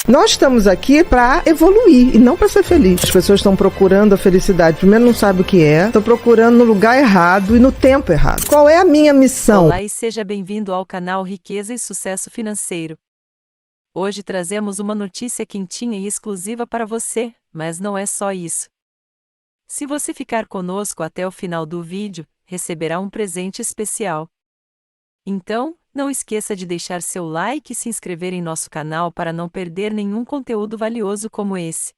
Nós estamos aqui para evoluir e não para ser feliz. As pessoas estão procurando a felicidade. Primeiro, não sabem o que é. Estão procurando no lugar errado e no tempo errado. Qual é a minha missão? Olá e seja bem-vindo ao canal Riqueza e Sucesso Financeiro. Hoje trazemos uma notícia quentinha e exclusiva para você, mas não é só isso. Se você ficar conosco até o final do vídeo, receberá um presente especial. Então, não esqueça de deixar seu like e se inscrever em nosso canal para não perder nenhum conteúdo valioso como esse.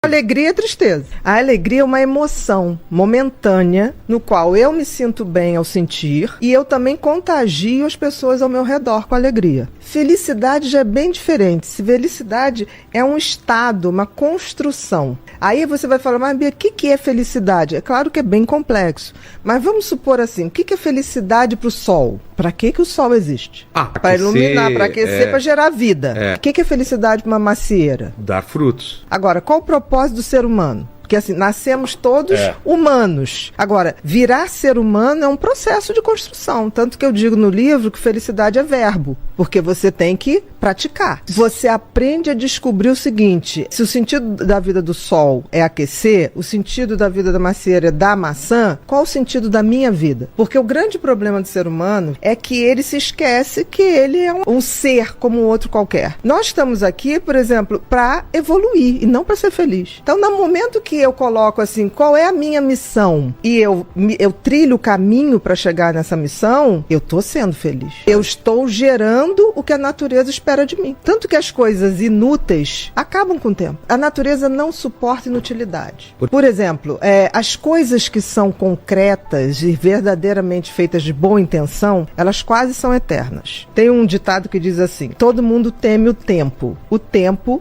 Alegria e tristeza. A alegria é uma emoção momentânea no qual eu me sinto bem ao sentir e eu também contagio as pessoas ao meu redor com alegria. Felicidade já é bem diferente. Felicidade é um estado, uma construção. Aí você vai falar, mas Bia, o que é felicidade? É claro que é bem complexo, mas vamos supor assim, o que é felicidade para o sol? Para que o sol existe? Para iluminar, para aquecer, para gerar vida. O que é felicidade para uma macieira? Dar frutos. Agora, qual o propósito do ser humano? Porque assim, nascemos todos humanos. Agora, virar ser humano é um processo de construção. Tanto que eu digo no livro que felicidade é verbo. Porque você tem que praticar. Você aprende a descobrir o seguinte: se o sentido da vida do sol é aquecer, o sentido da vida da macieira é dar maçã, qual o sentido da minha vida? Porque o grande problema do ser humano é que ele se esquece que ele é um ser como outro qualquer. Nós estamos aqui, por exemplo, para evoluir e não para ser feliz. Então, no momento que eu coloco assim, qual é a minha missão? E eu trilho o caminho para chegar nessa missão, eu estou sendo feliz. Eu estou gerando o que a natureza espera de mim. Tanto que as coisas inúteis acabam com o tempo. A natureza não suporta inutilidade. Por exemplo, as coisas que são concretas e verdadeiramente feitas de boa intenção, elas quase são eternas. Tem um ditado que diz assim: todo mundo teme o tempo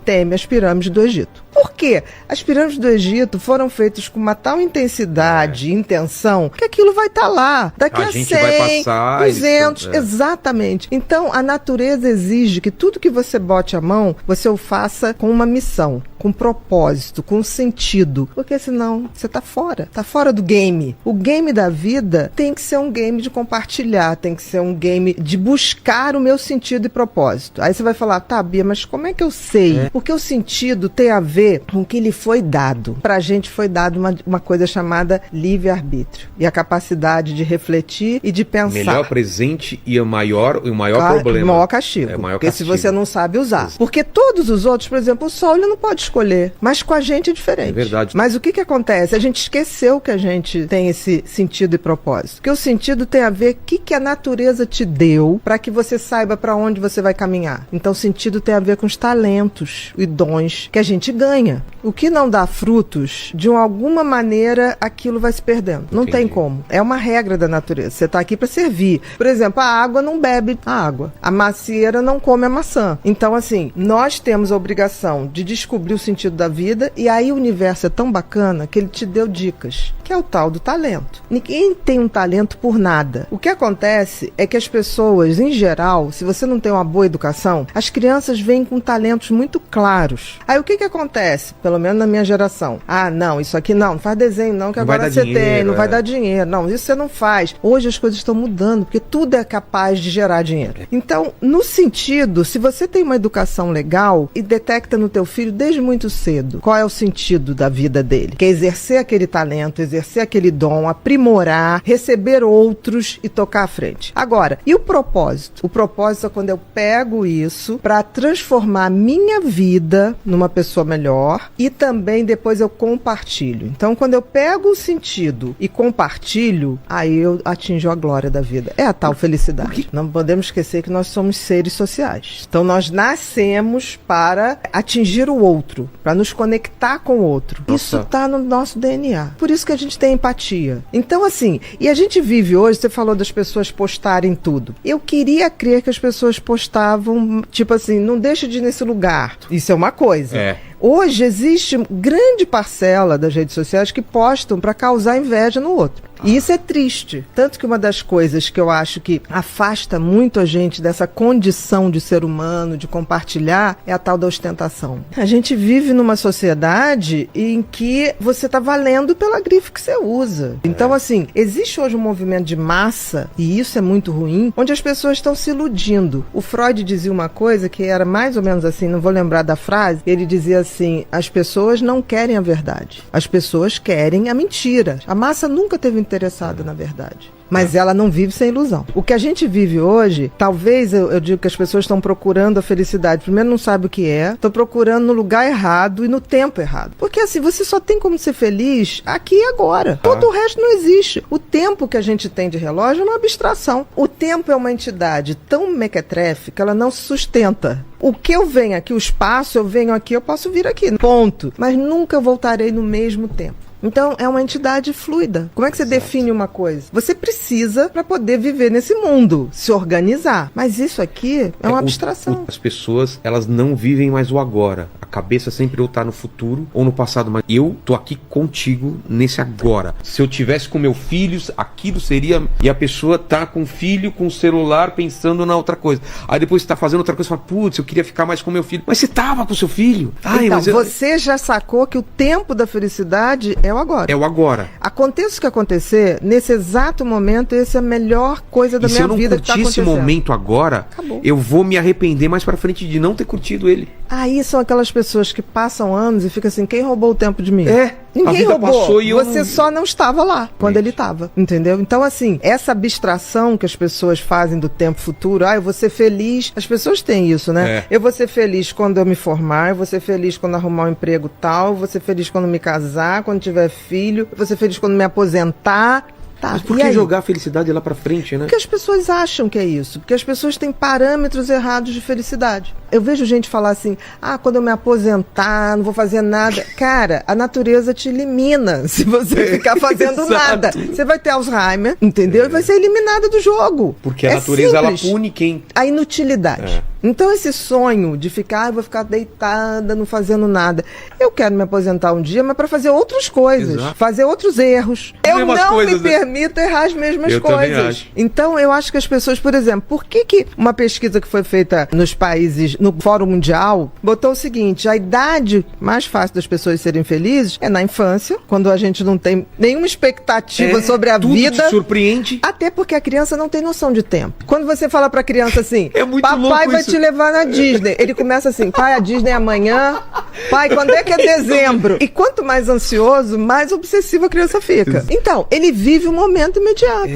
teme as pirâmides do Egito. Por quê? As pirâmides do Egito foram feitas com uma tal intensidade e intenção que aquilo vai estar lá. Daqui a 100, vai passar, 200, exatamente. Então, a natureza exige que tudo que você bote a mão, você o faça com uma missão, com propósito, com sentido. Porque senão, você está fora do game. O game da vida tem que ser um game de compartilhar, tem que ser um game de buscar o meu sentido e propósito. Aí você vai falar, tá, Bia, mas como é que eu sei? Porque o sentido tem a ver com o que lhe foi dado. Pra gente foi dado uma coisa chamada livre-arbítrio. E a capacidade de refletir e de pensar. Melhor presente e o maior problema. O maior castigo. Porque se você não sabe usar. Porque todos os outros, por exemplo, o sol ele não pode escolher. Mas com a gente é diferente. É verdade. Mas o que acontece? A gente esqueceu que a gente tem esse sentido e propósito. Porque o sentido tem a ver com o que a natureza te deu para que você saiba para onde você vai caminhar. Então o sentido tem a ver com os talentos e dons que a gente ganha. O que não dá frutos, de alguma maneira, aquilo vai se perdendo. Não tem como. É uma regra da natureza. Você está aqui para servir. Por exemplo, a água não bebe a água. A macieira não come a maçã. Então, assim, nós temos a obrigação de descobrir o sentido da vida e aí o universo é tão bacana que ele te deu dicas, que é o tal do talento. Ninguém tem um talento por nada. O que acontece é que as pessoas, em geral, se você não tem uma boa educação, as crianças vêm com talentos muito claros. Aí o que acontece? Pelo menos na minha geração. Ah, não, isso aqui não faz desenho não, que agora você tem, não vai dar dinheiro. Não, isso você não faz. Hoje as coisas estão mudando, porque tudo é capaz de gerar dinheiro. Então, no sentido, se você tem uma educação legal e detecta no teu filho desde muito cedo qual é o sentido da vida dele, que é exercer aquele talento, exercer aquele dom, aprimorar, receber outros e tocar à frente. Agora, e o propósito? O propósito é quando eu pego isso para transformar a minha vida numa pessoa melhor e também depois eu compartilho. Então, quando eu pego o sentido e compartilho, aí eu atinjo a glória da vida. É a tal felicidade. Não podemos esquecer que nós somos seres sociais. Então, nós nascemos para atingir o outro, para nos conectar com o outro. Isso está no nosso DNA. Por isso que a gente tem empatia. Então, assim, e a gente vive hoje, você falou das pessoas postarem tudo. Eu queria crer que as pessoas postavam, tipo assim, não deixa de ir nesse lugar. Isso é uma coisa. Hoje existe grande parcela das redes sociais que postam para causar inveja no outro. E isso é triste. Tanto que uma das coisas que eu acho que afasta muito a gente dessa condição de ser humano, de compartilhar, é a tal da ostentação. A gente vive numa sociedade em que você está valendo pela grife que você usa. Então, assim, existe hoje um movimento de massa, e isso é muito ruim, onde as pessoas estão se iludindo. O Freud dizia uma coisa que era mais ou menos assim, não vou lembrar da frase, ele dizia assim, as pessoas não querem a verdade, as pessoas querem a mentira. A massa nunca teve interessada na verdade. Mas ela não vive sem ilusão. O que a gente vive hoje, talvez eu digo que as pessoas estão procurando a felicidade. Primeiro não sabe o que é, estão procurando no lugar errado e no tempo errado. Porque assim, você só tem como ser feliz aqui e agora. Todo o resto não existe. O tempo que a gente tem de relógio é uma abstração. O tempo é uma entidade tão mequetrefe que ela não se sustenta. O que eu venho aqui, o espaço, eu venho aqui, eu posso vir aqui. Ponto. Mas nunca voltarei no mesmo tempo. Então, é uma entidade fluida. Como é que você define uma coisa? Você precisa para poder viver nesse mundo, se organizar. Mas isso aqui é uma abstração. As pessoas, elas não vivem mais o agora. A cabeça sempre ou tá no futuro ou no passado. Mas eu tô aqui contigo nesse agora. Se eu tivesse com meu filho, aquilo seria... E a pessoa tá com o filho, com o celular, pensando na outra coisa. Aí depois você tá fazendo outra coisa e fala, putz, eu queria ficar mais com meu filho. Mas você tava com seu filho. Ai, então, mas você já sacou que o tempo da felicidade é o agora. É o agora. Aconteça o que acontecer, nesse exato momento, essa é a melhor coisa da minha vida que tá acontecendo. Se eu não curtir esse momento agora, acabou. Eu vou me arrepender mais pra frente de não ter curtido ele. Aí são aquelas pessoas que passam anos e ficam assim, quem roubou o tempo de mim? A Ninguém vida roubou, passou e eu você não... só não estava lá quando ele estava, entendeu? Então assim, essa abstração que as pessoas fazem do tempo futuro, eu vou ser feliz, as pessoas têm isso, né? Eu vou ser feliz quando eu me formar, eu vou ser feliz quando arrumar um emprego tal, eu vou ser feliz quando me casar, quando tiver filho, eu vou ser feliz quando me aposentar. Tá, mas por que jogar a felicidade lá pra frente, né? Porque as pessoas acham que é isso. Porque as pessoas têm parâmetros errados de felicidade. Eu vejo gente falar assim, quando eu me aposentar, não vou fazer nada. Cara, a natureza te elimina se você ficar fazendo nada. Você vai ter Alzheimer, entendeu? E vai ser eliminada do jogo. Porque a natureza, ela pune quem... A inutilidade. Então esse sonho de ficar, eu vou ficar deitada, não fazendo nada. Eu quero me aposentar um dia, mas para fazer outras coisas. Exato. Fazer outros erros. Eu não me permito errar as mesmas coisas. Então eu acho que as pessoas, por exemplo, por que uma pesquisa que foi feita nos países, no Fórum Mundial, botou o seguinte, a idade mais fácil das pessoas serem felizes é na infância, quando a gente não tem nenhuma expectativa sobre a vida. Tudo te surpreende. Até porque a criança não tem noção de tempo. Quando você fala pra criança assim, papai vai te levar na Disney. Ele começa assim, pai, a Disney é amanhã. Pai, quando é que é dezembro? E quanto mais ansioso, mais obsessivo a criança fica. Então, ele vive o momento imediato.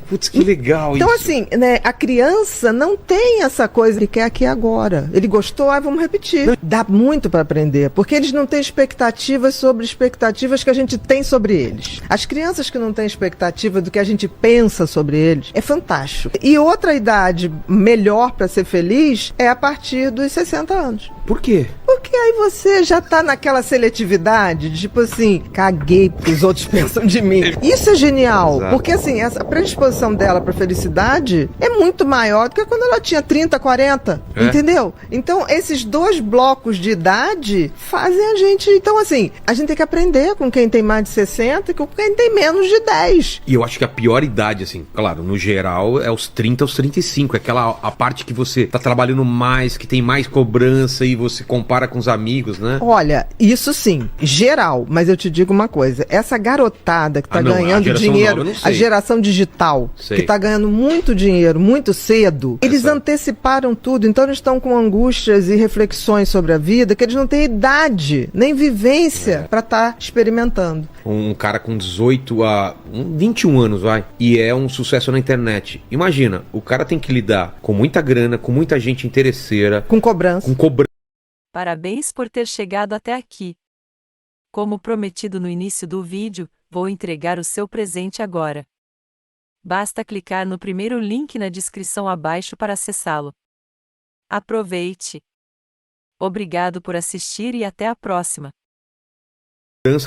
Putz, que legal então, isso. Então, assim, né, a criança não tem essa coisa que quer aqui e agora. Ele gostou, vamos repetir. Dá muito para aprender, porque eles não têm expectativas sobre expectativas que a gente tem sobre eles. As crianças que não têm expectativa do que a gente pensa sobre eles, é fantástico. E outra idade melhor para ser feliz é a partir dos 60 anos. Por quê? Porque aí você já tá naquela seletividade, de, tipo assim, caguei porque os outros pensam de mim. Isso é genial, porque assim, essa predisposição dela pra felicidade é muito maior do que quando ela tinha 30, 40, entendeu? Então, esses dois blocos de idade fazem a gente... Então, assim, a gente tem que aprender com quem tem mais de 60 e com quem tem menos de 10. E eu acho que a pior idade, assim, claro, no geral, é os 30 aos 35. É aquela a parte que você tá trabalhando mais, que tem mais cobrança e você compara com os amigos, né? Olha, isso sim, geral, mas eu te digo uma coisa, essa garotada que tá ganhando dinheiro, a geração digital, que tá ganhando muito dinheiro, muito cedo, eles anteciparam tudo, então eles estão com angústias e reflexões sobre a vida que eles não têm idade, nem vivência pra estar experimentando. Um cara com 18 a 21 anos, e é um sucesso na internet. Imagina, o cara tem que lidar com muita grana, com muita gente interesseira. Com cobrança. Parabéns por ter chegado até aqui. Como prometido no início do vídeo, vou entregar o seu presente agora. Basta clicar no primeiro link na descrição abaixo para acessá-lo. Aproveite! Obrigado por assistir e até a próxima!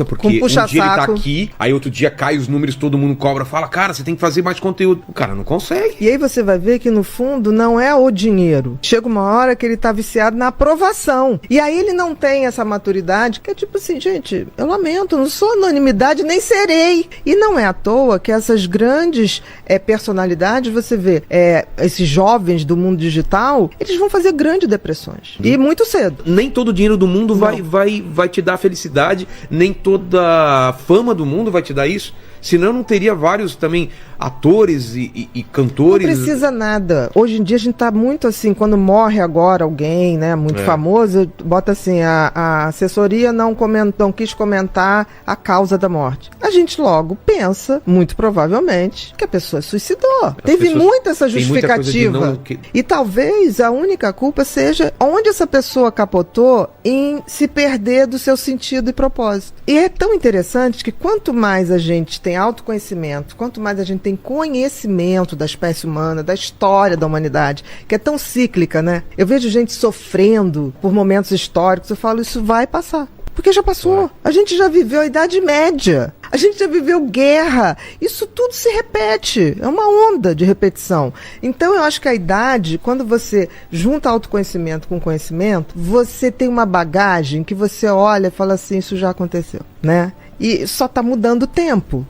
porque um dia ele tá aqui, aí outro dia cai os números, todo mundo cobra, fala, cara, você tem que fazer mais conteúdo. O cara não consegue. E aí você vai ver que no fundo não é o dinheiro. Chega uma hora que ele tá viciado na aprovação. E aí ele não tem essa maturidade, que é tipo assim, gente, eu lamento, não sou anonimidade, nem serei. E não é à toa que essas grandes personalidades, você vê, esses jovens do mundo digital, eles vão fazer grandes depressões. E muito cedo. Nem todo o dinheiro do mundo vai te dar felicidade, nem toda a fama do mundo vai te dar isso. Senão não teria vários também atores e cantores. Não precisa nada. Hoje em dia a gente tá muito assim, quando morre agora alguém, né, muito famoso, bota assim, a assessoria não quis comentar a causa da morte. A gente logo pensa, muito provavelmente, que a pessoa suicidou. Teve muita essa justificativa. E talvez a única culpa seja onde essa pessoa capotou em se perder do seu sentido e propósito. E é tão interessante que quanto mais a gente tem autoconhecimento, quanto mais a gente tem conhecimento da espécie humana, da história da humanidade, que é tão cíclica, né? Eu vejo gente sofrendo por momentos históricos, eu falo, isso vai passar. Porque já passou. A gente já viveu a Idade Média. A gente já viveu guerra. Isso tudo se repete. É uma onda de repetição. Então, eu acho que a idade, quando você junta autoconhecimento com conhecimento, você tem uma bagagem que você olha e fala assim, isso já aconteceu, né? E só está mudando o tempo.